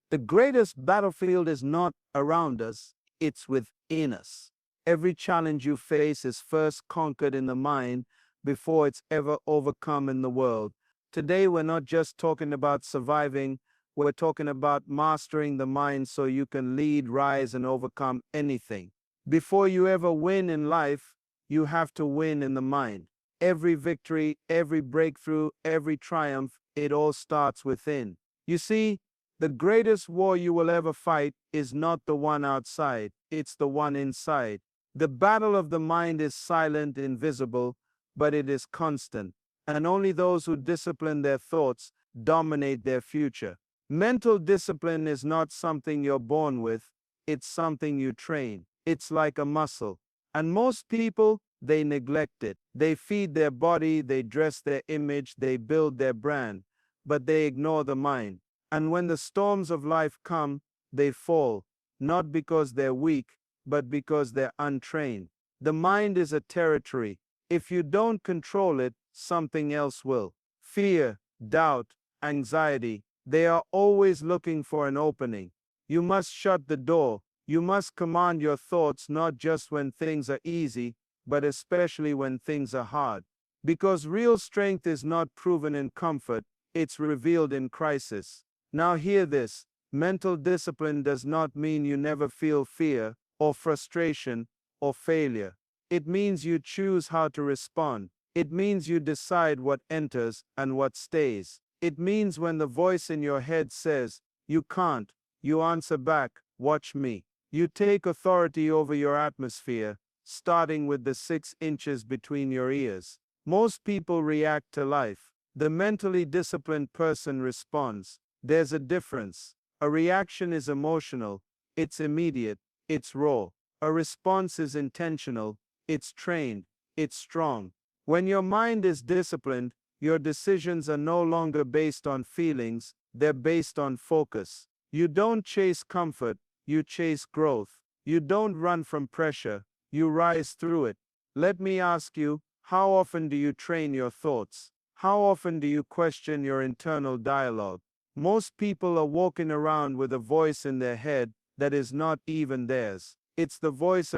The greatest battlefield is not around us, it's within us. Every challenge you face is first conquered in the mind before it's ever overcome in the world. Today, we're not just talking about surviving, we're talking about mastering the mind so you can lead, rise, and overcome anything. Before you ever win in life, you have to win in the mind. Every victory, every breakthrough, every triumph, it all starts within. You see, the greatest war you will ever fight is not the one outside, it's the one inside. The battle of the mind is silent, invisible, but it is constant, and only those who discipline their thoughts dominate their future. Mental discipline is not something you're born with, it's something you train. It's like a muscle. And most people, they neglect it. They feed their body, they dress their image, they build their brand, but they ignore the mind. And when the storms of life come, they fall, not because they're weak, but because they're untrained. The mind is a territory. If you don't control it, something else will. Fear, doubt, anxiety, they are always looking for an opening. You must shut the door. You must command your thoughts not just when things are easy, but especially when things are hard. Because real strength is not proven in comfort, it's revealed in crisis. Now hear this, mental discipline does not mean you never feel fear, or frustration, or failure. It means you choose how to respond. It means you decide what enters and what stays. It means when the voice in your head says, "You can't," you answer back, "Watch me." You take authority over your atmosphere, starting with the 6 inches between your ears. Most people react to life. The mentally disciplined person responds. There's a difference. A reaction is emotional, it's immediate, it's raw. A response is intentional, it's trained, it's strong. When your mind is disciplined, your decisions are no longer based on feelings, they're based on focus. You don't chase comfort, you chase growth. You don't run from pressure, you rise through it. Let me ask you, how often do you train your thoughts? How often do you question your internal dialogue? Most people are walking around with a voice in their head that is not even theirs. It's the voice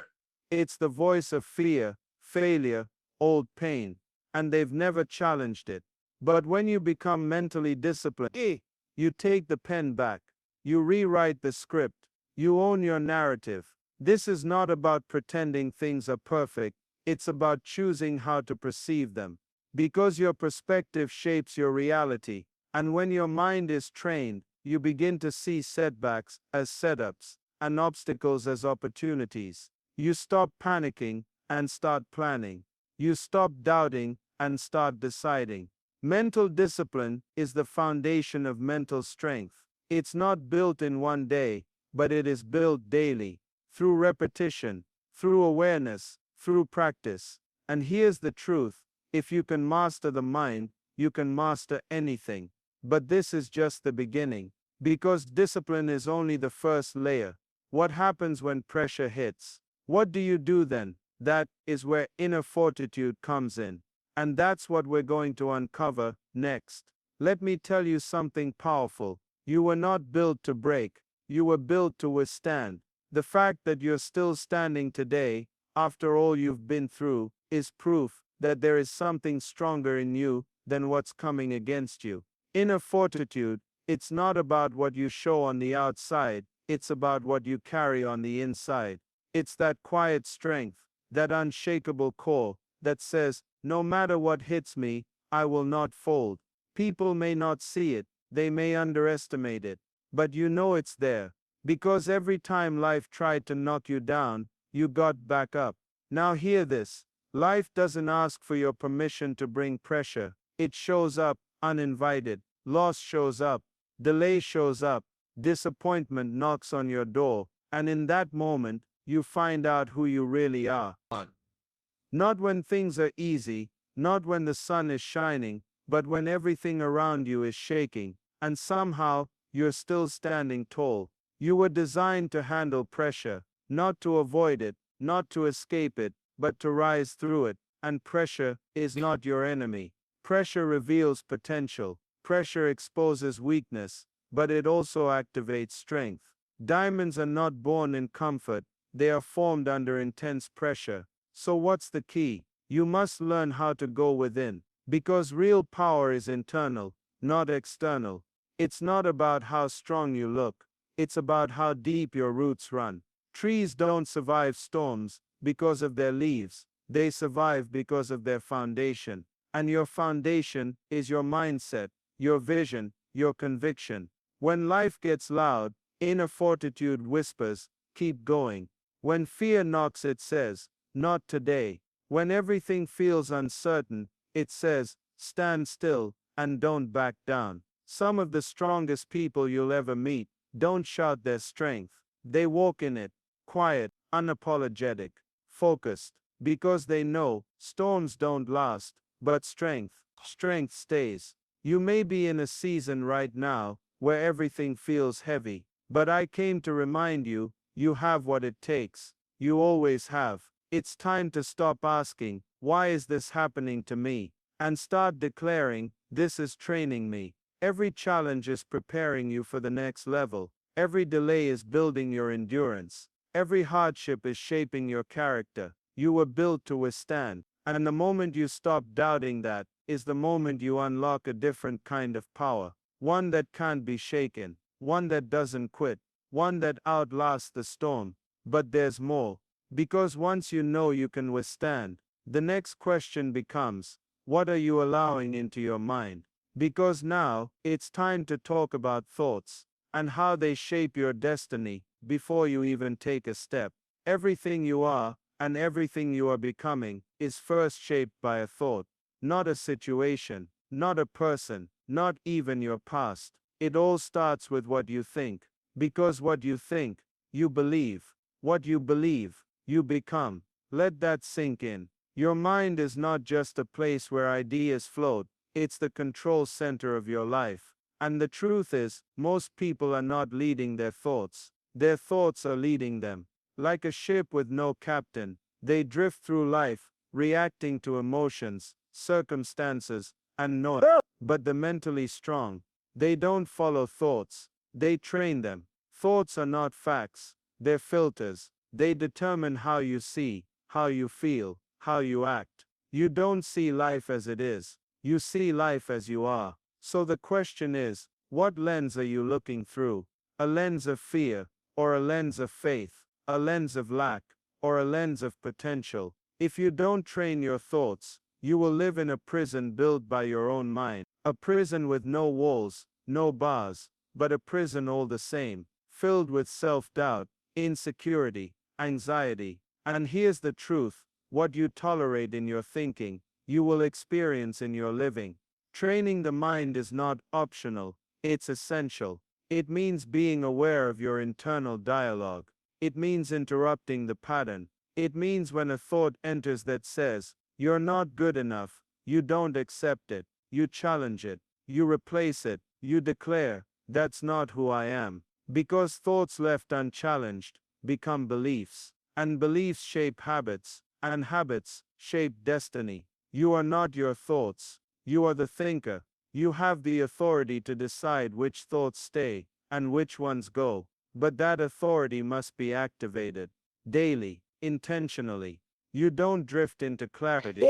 of fear, failure, old pain, and they've never challenged it. But when you become mentally disciplined, you take the pen back. You rewrite the script. You own your narrative. This is not about pretending things are perfect. It's about choosing how to perceive them. Because your perspective shapes your reality. And when your mind is trained, you begin to see setbacks as setups and obstacles as opportunities. You stop panicking and start planning. You stop doubting and start deciding. Mental discipline is the foundation of mental strength. It's not built in one day, but it is built daily, through repetition, through awareness, through practice. And here's the truth, if you can master the mind, you can master anything. But this is just the beginning, because discipline is only the first layer. What happens when pressure hits? What do you do then? That is where inner fortitude comes in. And that's what we're going to uncover next. Let me tell you something powerful. You were not built to break. You were built to withstand. The fact that you're still standing today, after all you've been through, is proof that there is something stronger in you than what's coming against you. Inner fortitude, it's not about what you show on the outside, it's about what you carry on the inside. It's that quiet strength, that unshakable core, that says, no matter what hits me, I will not fold. People may not see it, they may underestimate it, but you know it's there. Because every time life tried to knock you down, you got back up. Now hear this. Life doesn't ask for your permission to bring pressure. It shows up, uninvited. Loss shows up. Delay shows up. Disappointment knocks on your door. And in that moment, you find out who you really are. Not when things are easy, not when the sun is shining, but when everything around you is shaking. And somehow, you're still standing tall. You were designed to handle pressure, not to avoid it, not to escape it, but to rise through it. And pressure is not your enemy. Pressure reveals potential. Pressure exposes weakness. but it also activates strength. Diamonds are not born in comfort, they are formed under intense pressure. So what's the key? You must learn how to go within. Because real power is internal, not external. It's not about how strong you look, it's about how deep your roots run. Trees don't survive storms because of their leaves, they survive because of their foundation. And your foundation is your mindset, your vision, your conviction. When life gets loud, inner fortitude whispers, keep going. When fear knocks, it says, not today. When everything feels uncertain, it says, stand still and don't back down. Some of the strongest people you'll ever meet don't shout their strength. They walk in it, quiet, unapologetic, focused, because they know storms don't last, but strength stays. You may be in a season right now where everything feels heavy, but I came to remind you, you have what it takes. You always have. It's time to stop asking, why is this happening to me? And start declaring, this is training me. Every challenge is preparing you for the next level. Every delay is building your endurance. Every hardship is shaping your character. You were built to withstand. And the moment you stop doubting that, is the moment you unlock a different kind of power. One that can't be shaken. One that doesn't quit. One that outlasts the storm. But there's more. Because once you know you can withstand, the next question becomes, what are you allowing into your mind? Because now, it's time to talk about thoughts and how they shape your destiny before you even take a step. Everything you are and everything you are becoming is first shaped by a thought, not a situation, not a person, not even your past. It all starts with what you think, because what you think, you believe. What you believe, you become. Let that sink in. Your mind is not just a place where ideas float, it's the control center of your life. And the truth is, most people are not leading their thoughts are leading them. Like a ship with no captain, they drift through life, reacting to emotions, circumstances, and noise. But the mentally strong, they don't follow thoughts, they train them. Thoughts are not facts, they're filters. They determine how you see, how you feel, how you act. You don't see life as it is, you see life as you are. So the question is, what lens are you looking through? A lens of fear, or a lens of faith? A lens of lack, or a lens of potential? If you don't train your thoughts, you will live in a prison built by your own mind. A prison with no walls, no bars, but a prison all the same, filled with self-doubt, insecurity, anxiety. And here's the truth, what you tolerate in your thinking, you will experience in your living. Training the mind is not optional, it's essential. It means being aware of your internal dialogue. It means interrupting the pattern. It means when a thought enters that says, you're not good enough, you don't accept it, you challenge it, you replace it, you declare, that's not who I am. Because thoughts left unchallenged become beliefs, and beliefs shape habits, and habits shape destiny. You are not your thoughts, you are the thinker. You have the authority to decide which thoughts stay and which ones go, but that authority must be activated daily, intentionally. You don't drift into clarity.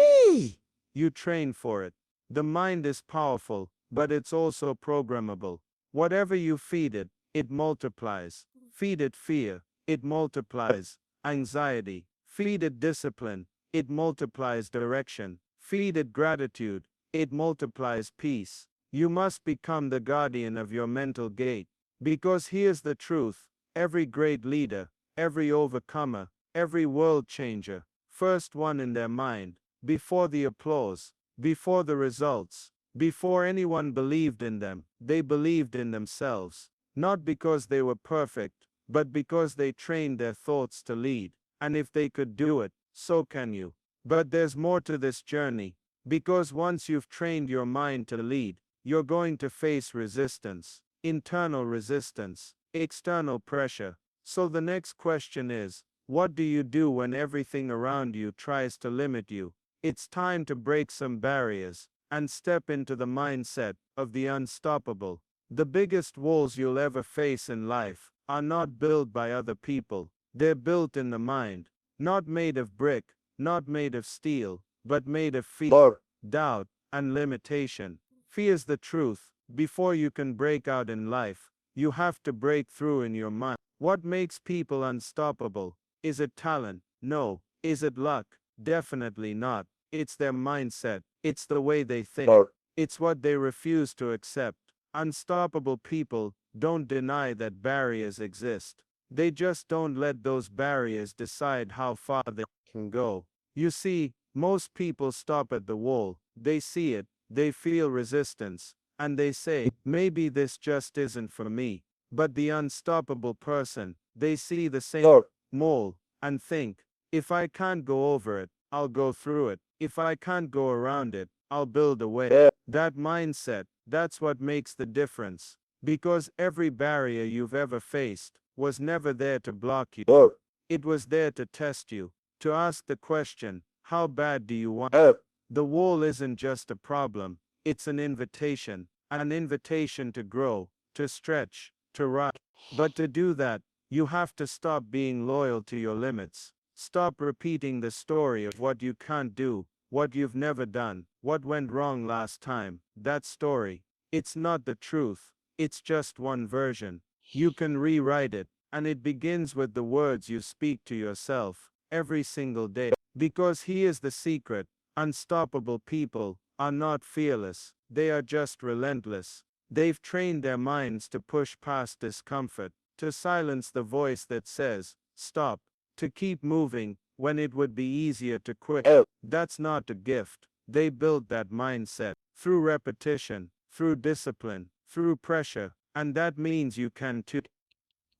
You train for it. The mind is powerful, but it's also programmable. Whatever you feed it, it multiplies. Feed it fear, it multiplies. Anxiety. Feed it discipline, it multiplies direction. Feed it gratitude, it multiplies peace. You must become the guardian of your mental gate. Because here's the truth, every great leader, every overcomer, every world changer, first one in their mind, before the applause, before the results, before anyone believed in them, they believed in themselves. Not because they were perfect, but because they trained their thoughts to lead. And if they could do it, so can you. But there's more to this journey, because once you've trained your mind to lead, you're going to face resistance, internal resistance, external pressure. So the next question is, what do you do when everything around you tries to limit you? It's time to break some barriers and step into the mindset of the unstoppable. The biggest walls you'll ever face in life are not built by other people. They're built in the mind. Not made of brick, not made of steel, but made of fear, doubt, and limitation. Fear's the truth. Before you can break out in life, you have to break through in your mind. What makes people unstoppable? Is it talent? No. Is it luck? Definitely not. It's their mindset. It's the way they think. It's what they refuse to accept. Unstoppable people don't deny that barriers exist. They just don't let those barriers decide how far they can go. You see, most people stop at the wall. They see it, they feel resistance, and they say, maybe this just isn't for me. But the unstoppable person, they see the same wall and think, if I can't go over it, I'll go through it. If I can't go around it, I'll build a way. That mindset, that's what makes the difference. Because every barrier you've ever faced was never there to block you. It was there to test you, to ask the question, how bad do you want it? The wall isn't just a problem, it's an invitation to grow, to stretch, to rise. But to do that, you have to stop being loyal to your limits. Stop repeating the story of what you can't do, what you've never done, what went wrong last time. That story, it's not the truth, it's just one version. You can rewrite it, and it begins with the words you speak to yourself every single day. Because here's the secret: unstoppable people are not fearless, they are just relentless. They've trained their minds to push past discomfort, to silence the voice that says, stop, to keep moving when it would be easier to quit. That's not a gift. They built that mindset through repetition, through discipline, through pressure, and that means you can too.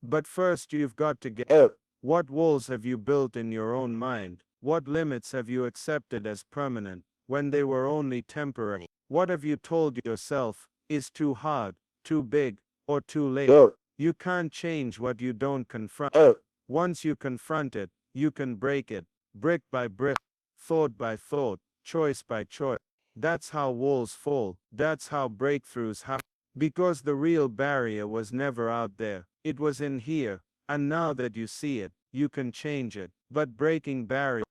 But first you've got to get what walls have you built in your own mind? What limits have you accepted as permanent when they were only temporary? What have you told yourself is too hard, too big, or too late? You can't change what you don't confront. Once you confront it, you can break it, brick by brick, thought by thought, choice by choice. That's how walls fall. That's how breakthroughs happen. Because the real barrier was never out there. It was in here. And now that you see it, you can change it. But breaking barriers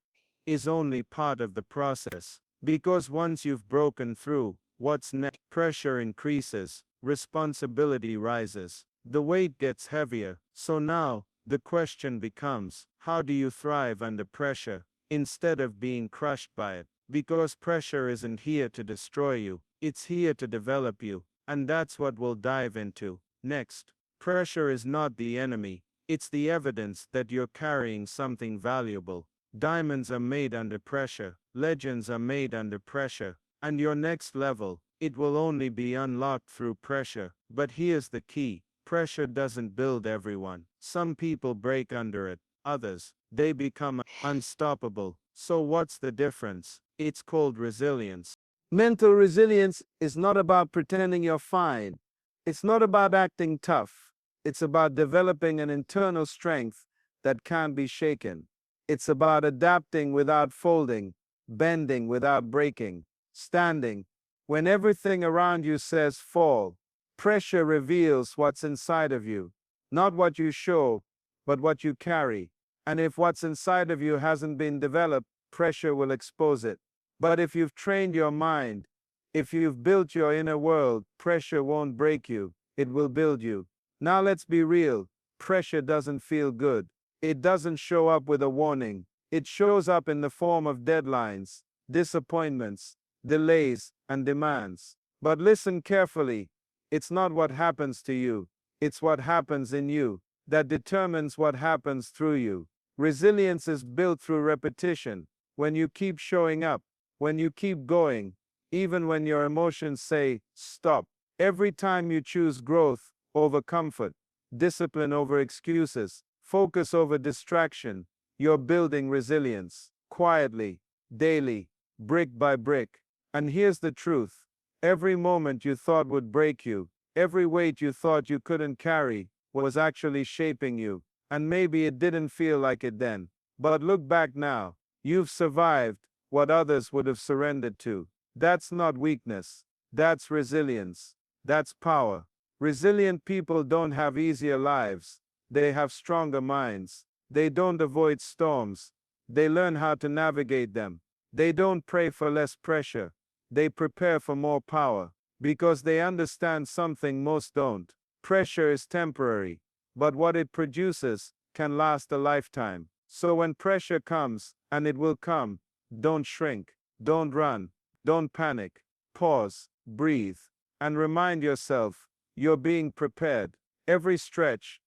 is only part of the process. Because once you've broken through, what's next? Pressure increases, responsibility rises, the weight gets heavier. So now, the question becomes, how do you thrive under pressure, instead of being crushed by it? Because pressure isn't here to destroy you, it's here to develop you. And that's what we'll dive into next. Pressure is not the enemy, it's the evidence that you're carrying something valuable. Diamonds are made under pressure, legends are made under pressure, and your next level, it will only be unlocked through pressure. But here's the key: pressure doesn't build everyone. Some people break under it, others, they become unstoppable. So what's the difference? It's called resilience. Mental resilience is not about pretending you're fine. It's not about acting tough. It's about developing an internal strength that can't be shaken. It's about adapting without folding, bending without breaking, standing when everything around you says fall. Pressure reveals what's inside of you, not what you show, but what you carry. And if what's inside of you hasn't been developed, pressure will expose it. But if you've trained your mind, if you've built your inner world, pressure won't break you, it will build you. Now let's be real. Pressure doesn't feel good. It doesn't show up with a warning. It shows up in the form of deadlines, disappointments, delays, and demands. But listen carefully. It's not what happens to you, it's what happens in you that determines what happens through you. Resilience is built through repetition. When you keep showing up, when you keep going, even when your emotions say, stop. Every time you choose growth over comfort, discipline over excuses, focus over distraction, you're building resilience, quietly, daily, brick by brick. And here's the truth: every moment you thought would break you, every weight you thought you couldn't carry, was actually shaping you. And maybe it didn't feel like it then. But look back now. You've survived what others would have surrendered to. That's not weakness. That's resilience. That's power. Resilient people don't have easier lives. They have stronger minds. They don't avoid storms. They learn how to navigate them. They don't pray for less pressure. They prepare for more power. Because they understand something most don't. Pressure is temporary, but what it produces can last a lifetime. So when pressure comes, and it will come, don't shrink, don't run, don't panic. Pause, breathe, and remind yourself you're being prepared. Every stretch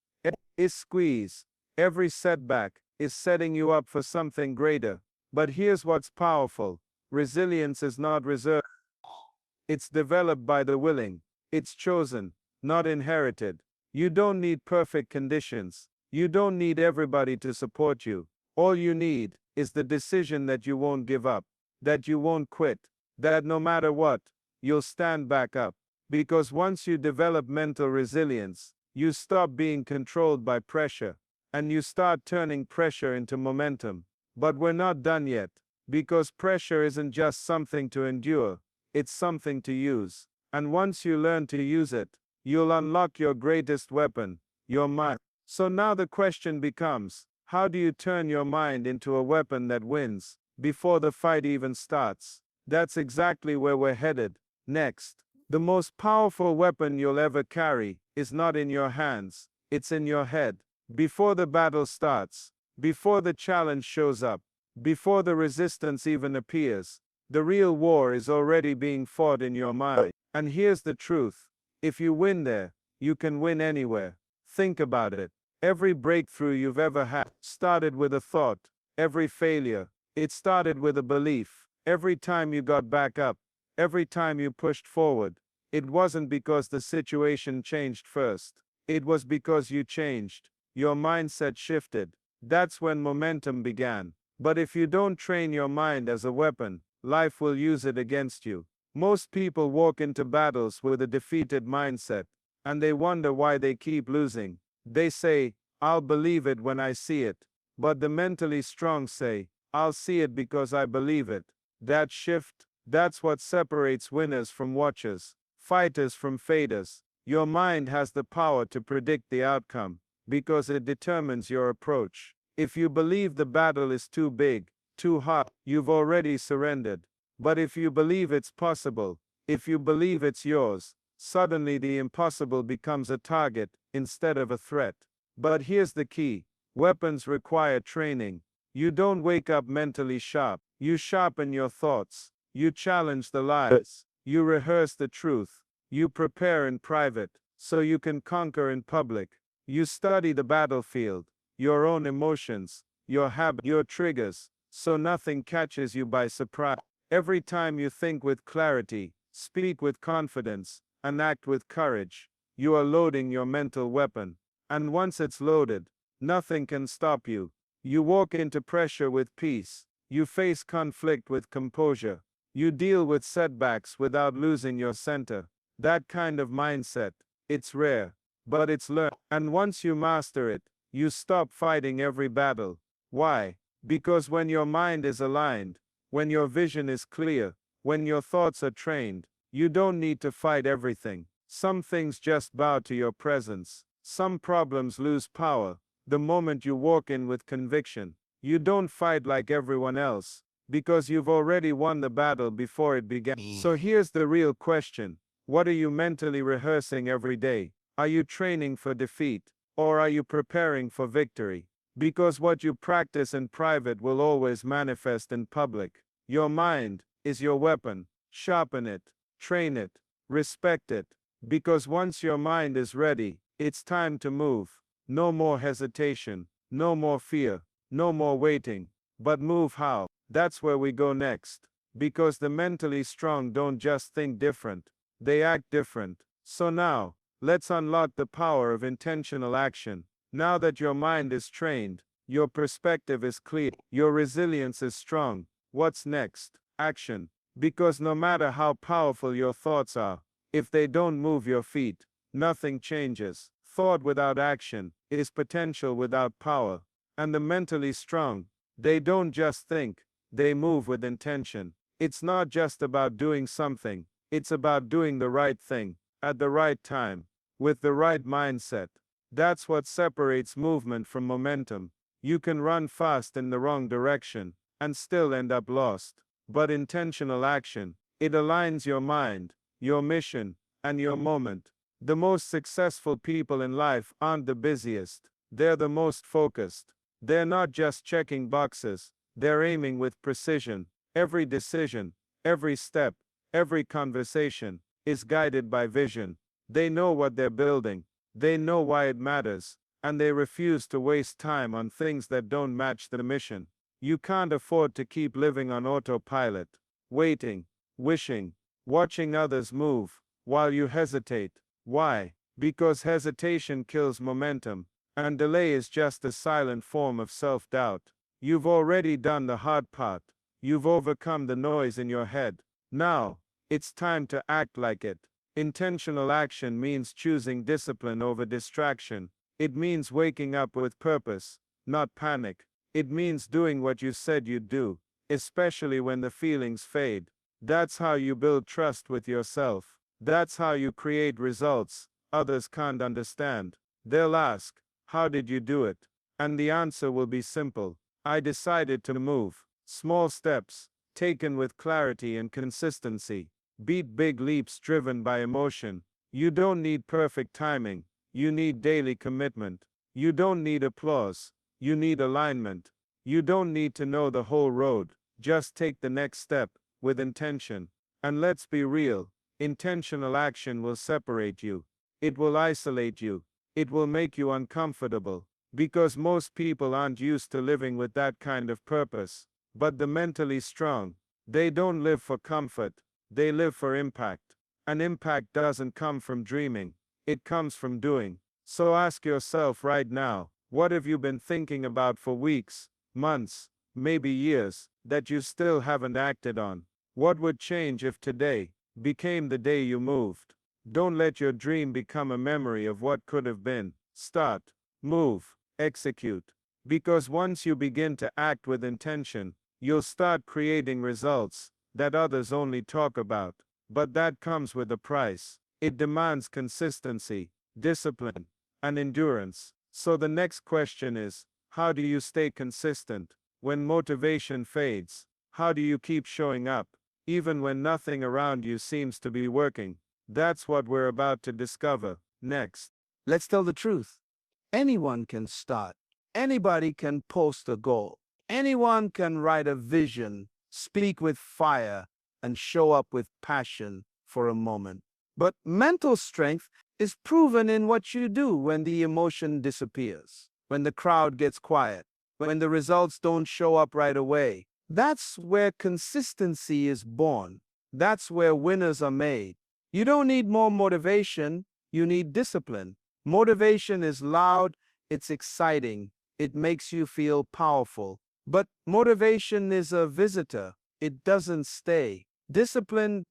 is squeeze. Every setback is setting you up for something greater. But here's what's powerful. Resilience is not reserved. It's developed by the willing. It's chosen, not inherited. You don't need perfect conditions. You don't need everybody to support you. All you need is the decision that you won't give up, that you won't quit, that no matter what, you'll stand back up. Because once you develop mental resilience, you stop being controlled by pressure, and you start turning pressure into momentum. But we're not done yet, because pressure isn't just something to endure, it's something to use. And once you learn to use it, you'll unlock your greatest weapon, your mind. So now the question becomes, how do you turn your mind into a weapon that wins before the fight even starts? That's exactly where we're headed next. The most powerful weapon you'll ever carry is not in your hands, it's in your head. Before the battle starts, before the challenge shows up, before the resistance even appears, the real war is already being fought in your mind. And here's the truth. If you win there, you can win anywhere. Think about it. Every breakthrough you've ever had started with a thought. Every failure, it started with a belief. Every time you got back up, every time you pushed forward, it wasn't because the situation changed first. It was because you changed. Your mindset shifted. That's when momentum began. But if you don't train your mind as a weapon, life will use it against you. Most people walk into battles with a defeated mindset, and they wonder why they keep losing. They say, I'll believe it when I see it. But the mentally strong say, I'll see it because I believe it. That shift, that's what separates winners from watchers, fighters from faders. Your mind has the power to predict the outcome, because it determines your approach. If you believe the battle is too big, too hard, you've already surrendered. But if you believe it's possible, if you believe it's yours, suddenly the impossible becomes a target instead of a threat. But here's the key. Weapons require training. You don't wake up mentally sharp. You sharpen your thoughts. You challenge the lies. You rehearse the truth. You prepare in private, so you can conquer in public. You study the battlefield, your own emotions, your habits, your triggers, so nothing catches you by surprise. Every time you think with clarity, speak with confidence, and act with courage, you are loading your mental weapon. And once it's loaded, nothing can stop you. You walk into pressure with peace. You face conflict with composure. You deal with setbacks without losing your center. That kind of mindset, it's rare, but it's learned. And once you master it, you stop fighting every battle. Why? Because when your mind is aligned, when your vision is clear, when your thoughts are trained, you don't need to fight everything. Some things just bow to your presence. Some problems lose power the moment you walk in with conviction. You don't fight like everyone else, because you've already won the battle before it began. So here's the real question. What are you mentally rehearsing every day? Are you training for defeat, or are you preparing for victory? Because what you practice in private will always manifest in public. Your mind is your weapon. Sharpen it, train it, respect it. Because once your mind is ready, it's time to move. No more hesitation, no more fear, no more waiting. But move how? That's where we go next. Because the mentally strong don't just think different, they act different. So now, let's unlock the power of intentional action. Now that your mind is trained, your perspective is clear, your resilience is strong. What's next? Action. Because no matter how powerful your thoughts are, if they don't move your feet, nothing changes. Thought without action is potential without power. And the mentally strong, they don't just think, they move with intention. It's not just about doing something, it's about doing the right thing, at the right time, with the right mindset. That's what separates movement from momentum. You can run fast in the wrong direction and still end up lost. But intentional action, it aligns your mind, your mission, and your moment. The most successful people in life aren't the busiest, they're the most focused. They're not just checking boxes, they're aiming with precision. Every decision, every step, every conversation is guided by vision. They know what they're building, they know why it matters, and they refuse to waste time on things that don't match the mission. You can't afford to keep living on autopilot, waiting, wishing, watching others move, while you hesitate. Why? Because hesitation kills momentum, and delay is just a silent form of self-doubt. You've already done the hard part. You've overcome the noise in your head. Now, it's time to act like it. Intentional action means choosing discipline over distraction. It means waking up with purpose, not panic. It means doing what you said you'd do, especially when the feelings fade. That's how you build trust with yourself. That's how you create results others can't understand. They'll ask, "How did you do it?" And the answer will be simple. I decided to move. Small steps, taken with clarity and consistency, beat big leaps driven by emotion. You don't need perfect timing. You need daily commitment. You don't need applause. You need alignment. You don't need to know the whole road. Just take the next step with intention. And let's be real, intentional action will separate you. It will isolate you. It will make you uncomfortable. Because most people aren't used to living with that kind of purpose. But the mentally strong, they don't live for comfort, they live for impact. And impact doesn't come from dreaming, it comes from doing. So ask yourself right now, what have you been thinking about for weeks, months, maybe years, that you still haven't acted on? What would change if today became the day you moved? Don't let your dream become a memory of what could have been. Start, move, execute. Because once you begin to act with intention, you'll start creating results that others only talk about. But that comes with a price. It demands consistency, discipline, and endurance. So the next question is, how do you stay consistent when motivation fades? How do you keep showing up, even when nothing around you seems to be working? That's what we're about to discover next. Let's tell the truth. Anyone can start. Anybody can post a goal. Anyone can write a vision, speak with fire, and show up with passion for a moment. But mental strength is proven in what you do when the emotion disappears, when the crowd gets quiet, when the results don't show up right away. That's where consistency is born. That's where winners are made. You don't need more motivation, you need discipline. Motivation is loud, it's exciting, it makes you feel powerful. But motivation is a visitor, it doesn't stay. Discipline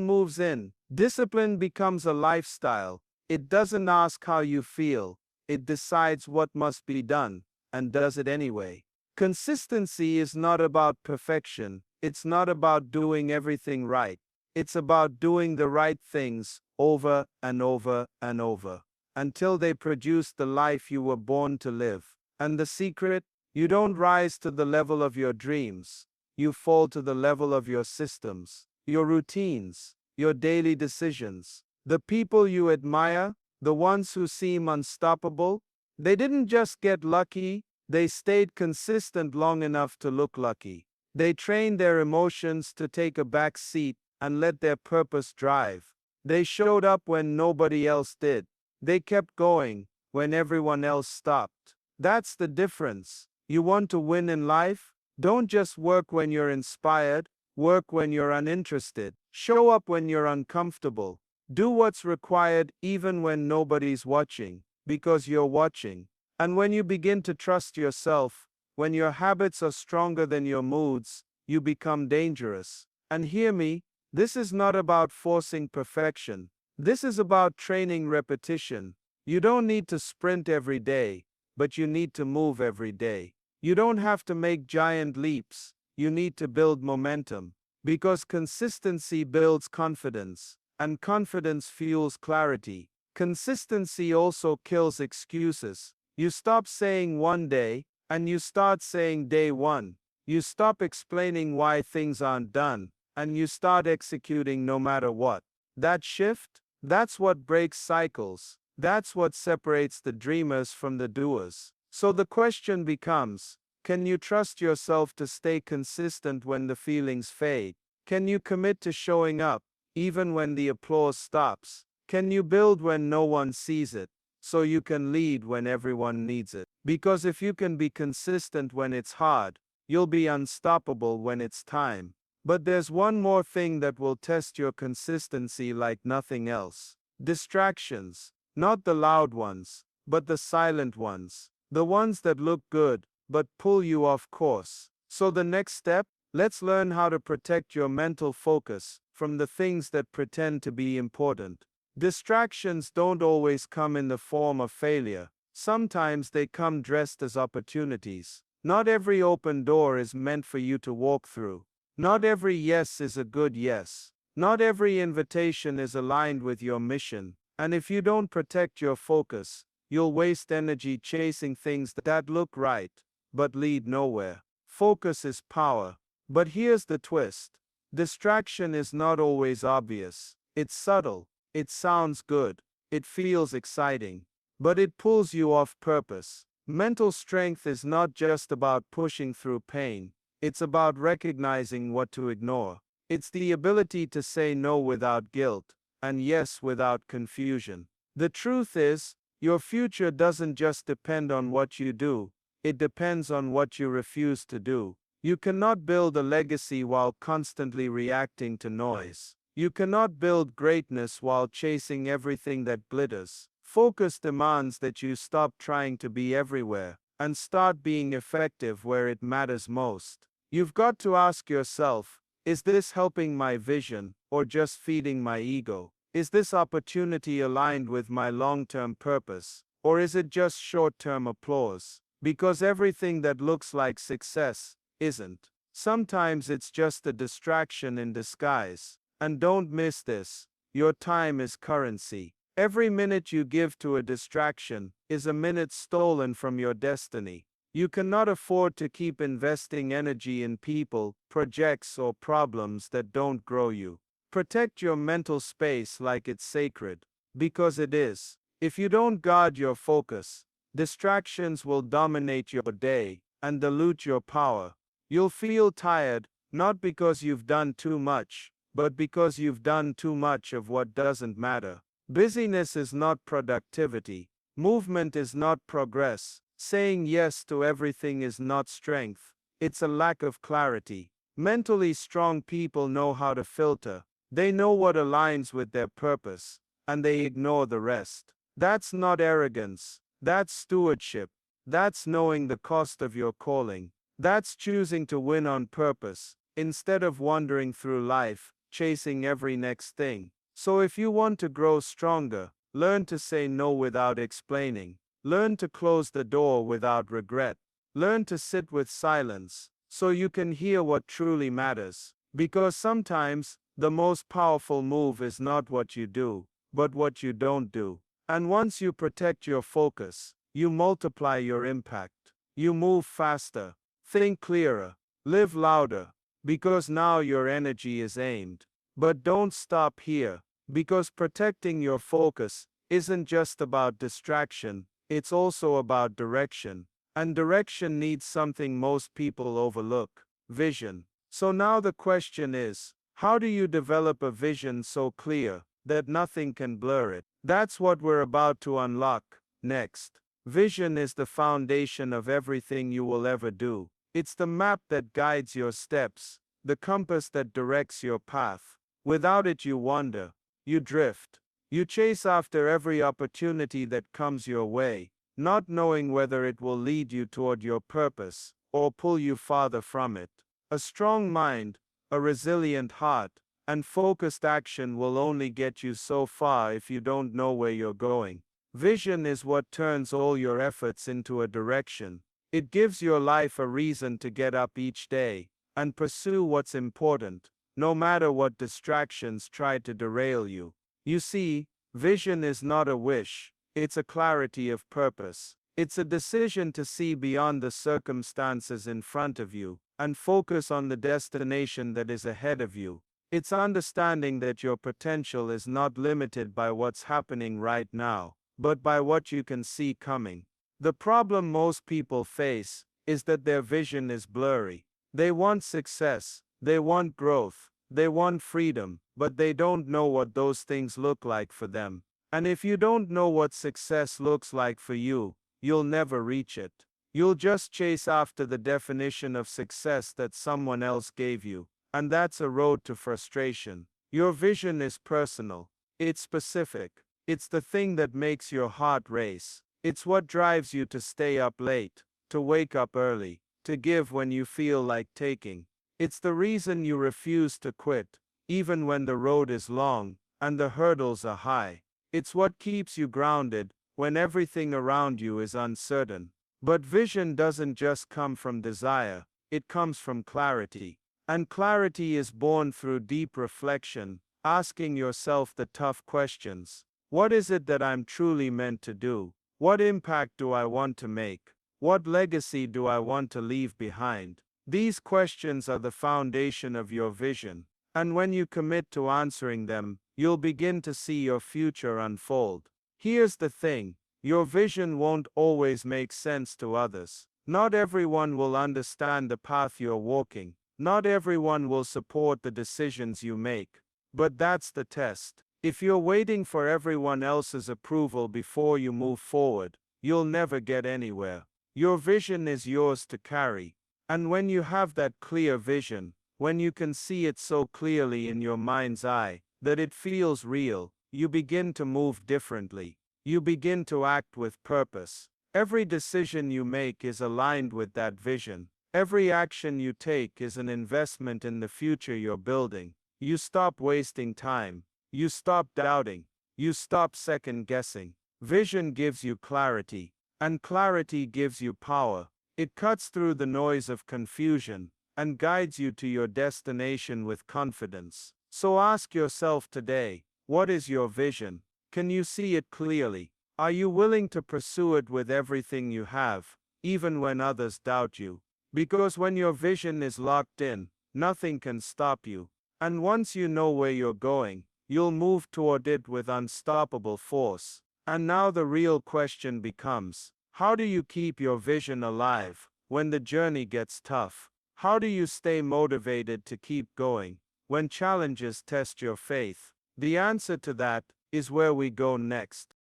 moves in. Discipline becomes a lifestyle. It doesn't ask how you feel, it decides what must be done, and does it anyway. Consistency is not about perfection, it's not about doing everything right. It's about doing the right things over and over and over, until they produce the life you were born to live. And the secret? You don't rise to the level of your dreams. You fall to the level of your systems, your routines, your daily decisions. The people you admire, the ones who seem unstoppable, they didn't just get lucky, they stayed consistent long enough to look lucky. They trained their emotions to take a back seat and let their purpose drive. They showed up when nobody else did. They kept going when everyone else stopped. That's the difference. You want to win in life? Don't just work when you're inspired, work when you're uninterested. Show up when you're uncomfortable. Do what's required even when nobody's watching, because you're watching. And when you begin to trust yourself, when your habits are stronger than your moods, you become dangerous. And hear me, this is not about forcing perfection. This is about training repetition. You don't need to sprint every day, but you need to move every day. You don't have to make giant leaps. You need to build momentum. Because consistency builds confidence, and confidence fuels clarity. Consistency also kills excuses. You stop saying one day, and you start saying day one. You stop explaining why things aren't done, and you start executing no matter what. That shift, that's what breaks cycles. That's what separates the dreamers from the doers. So the question becomes, can you trust yourself to stay consistent when the feelings fade? Can you commit to showing up, even when the applause stops? Can you build when no one sees it, so you can lead when everyone needs it? Because if you can be consistent when it's hard, you'll be unstoppable when it's time. But there's one more thing that will test your consistency like nothing else. Distractions. Not the loud ones, but the silent ones. The ones that look good, but pull you off course. So the next step, let's learn how to protect your mental focus from the things that pretend to be important. Distractions don't always come in the form of failure. Sometimes they come dressed as opportunities. Not every open door is meant for you to walk through. Not every yes is a good yes. Not every invitation is aligned with your mission. And if you don't protect your focus, you'll waste energy chasing things that look right, but lead nowhere. Focus is power. But here's the twist. Distraction is not always obvious. It's subtle. It sounds good. It feels exciting. But it pulls you off purpose. Mental strength is not just about pushing through pain. It's about recognizing what to ignore. It's the ability to say no without guilt, and yes without confusion. The truth is, your future doesn't just depend on what you do, it depends on what you refuse to do. You cannot build a legacy while constantly reacting to noise. You cannot build greatness while chasing everything that glitters. Focus demands that you stop trying to be everywhere and start being effective where it matters most. You've got to ask yourself, is this helping my vision or just feeding my ego? Is this opportunity aligned with my long-term purpose, or is it just short-term applause? Because everything that looks like success isn't. Sometimes it's just a distraction in disguise. And don't miss this, your time is currency. Every minute you give to a distraction is a minute stolen from your destiny. You cannot afford to keep investing energy in people, projects, or problems that don't grow you. Protect your mental space like it's sacred, because it is. If you don't guard your focus, distractions will dominate your day and dilute your power. You'll feel tired, not because you've done too much, but because you've done too much of what doesn't matter. Busyness is not productivity. Movement is not progress. Saying yes to everything is not strength. It's a lack of clarity. Mentally strong people know how to filter. They know what aligns with their purpose, and they ignore the rest. That's not arrogance. That's stewardship. That's knowing the cost of your calling. That's choosing to win on purpose, instead of wandering through life, chasing every next thing. So if you want to grow stronger, learn to say no without explaining. Learn to close the door without regret. Learn to sit with silence, so you can hear what truly matters. Because sometimes, the most powerful move is not what you do, but what you don't do. And once you protect your focus, you multiply your impact. You move faster, think clearer, live louder, because now your energy is aimed. But don't stop here, because protecting your focus isn't just about distraction, it's also about direction. And direction needs something most people overlook: vision. So now the question is, how do you develop a vision so clear that nothing can blur it? That's what we're about to unlock next. Vision is the foundation of everything you will ever do. It's the map that guides your steps, the compass that directs your path. Without it, you wander, you drift, you chase after every opportunity that comes your way, not knowing whether it will lead you toward your purpose or pull you farther from it. A strong mind, a resilient heart, and focused action will only get you so far if you don't know where you're going. Vision is what turns all your efforts into a direction. It gives your life a reason to get up each day and pursue what's important, no matter what distractions try to derail you. You see, Vision is not a wish, it's a clarity of purpose. It's a decision to see beyond the circumstances in front of you and focus on the destination that is ahead of you. It's understanding that your potential is not limited by what's happening right now, but by what you can see coming. The problem most people face is that their vision is blurry. They want success, they want growth, they want freedom, but they don't know what those things look like for them. And if you don't know what success looks like for you, you'll never reach it. You'll just chase after the definition of success that someone else gave you, and that's a road to frustration. Your vision is personal. It's specific. It's the thing that makes your heart race. It's what drives you to stay up late, to wake up early, to give when you feel like taking. It's the reason you refuse to quit, even when the road is long and the hurdles are high. It's what keeps you grounded when everything around you is uncertain. But vision doesn't just come from desire, it comes from clarity. And clarity is born through deep reflection, asking yourself the tough questions. What is it that I'm truly meant to do? What impact do I want to make? What legacy do I want to leave behind? These questions are the foundation of your vision. And when you commit to answering them, you'll begin to see your future unfold. Here's the thing, your vision won't always make sense to others. Not everyone will understand the path you're walking. Not everyone will support the decisions you make. But that's the test. If you're waiting for everyone else's approval before you move forward, you'll never get anywhere. Your vision is yours to carry. And when you have that clear vision, when you can see it so clearly in your mind's eye that it feels real, you begin to move differently. You begin to act with purpose. Every decision you make is aligned with that vision. Every action you take is an investment in the future you're building. You stop wasting time. You stop doubting. You stop second guessing. Vision gives you clarity, and clarity gives you power. It cuts through the noise of confusion and guides you to your destination with confidence. So ask yourself today, what is your vision? Can you see it clearly? Are you willing to pursue it with everything you have, even when others doubt you? Because when your vision is locked in, nothing can stop you. And once you know where you're going, you'll move toward it with unstoppable force. And now the real question becomes, how do you keep your vision alive when the journey gets tough? How do you stay motivated to keep going when challenges test your faith? The answer to that is where we go next.